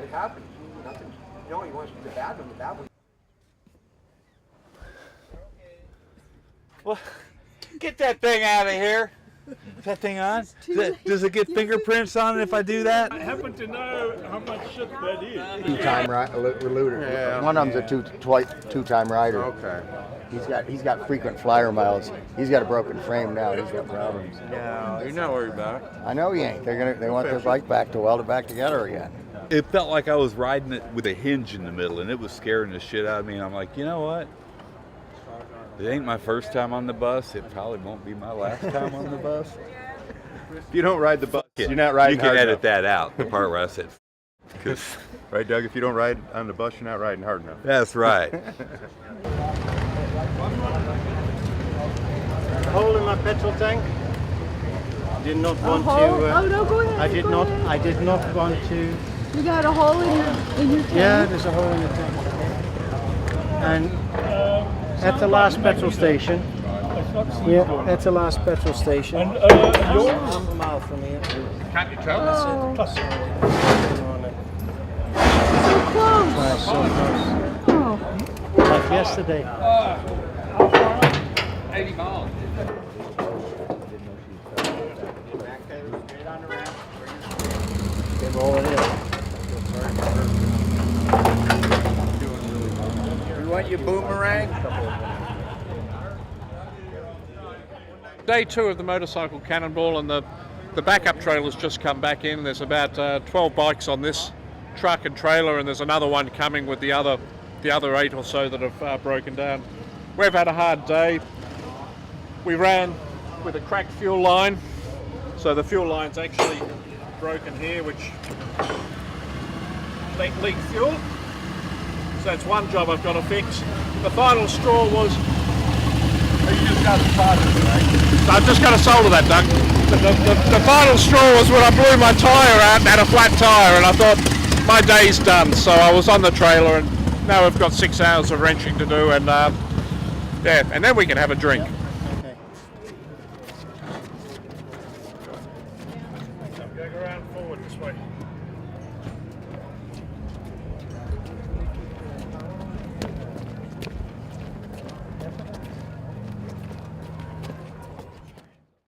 It happens. Nothing. You know, you want to do the bad one, the bad one. Well, get that thing out of here. Is that thing on? Does it get fingerprints on it if I do that? I happen to know how much shit that is. Two-time looter. Yeah. One of them's a two-time rider. Okay. He's got frequent flyer miles. He's got a broken frame now. He's got problems. No, you're not worried about it. I know he ain't. They want their bike back to weld it back together again. It felt like I was riding it with a hinge in the middle, and it was scaring the shit out of me. And I'm like, you know what? It ain't my first time on the bus. It probably won't be my last time on the bus. If you don't ride the bus, you're not riding You can hard edit enough. that out, the part where I said, Right, Doug? If you don't ride on the bus, you're not riding hard enough. that's right. Hole in my petrol tank. Did not want to. Oh no, go ahead. I did go not. ahead. I did not want to. You got a hole in your tank? Yeah, there's a hole in the tank. And at the last petrol station. Yeah, at the last petrol station. And I'm a mile from here. can't you tell? Oh, Plus, so close. Nice, so close. Oh, Like yesterday. 80 miles. They roll it in. You want your boomerang? Day 2 of the Motorcycle Cannonball, and the backup trailer's just come back in. There's about 12 bikes on this truck and trailer, and there's another one coming with the other 8 or so that have broken down. We've had a hard day. We ran with a cracked fuel line, so the fuel line's actually broken here, which leak fuel. So that's one job I've got to fix. The final straw was You just got to solder it, right? I've just got to solder that, Doug. The final straw was when I blew my tyre out and had a flat tyre, and I thought my day's done. So I was on the trailer, and now we've got 6 hours of wrenching to do, and yeah, and then we can have a drink. Okay. Go around forward this way.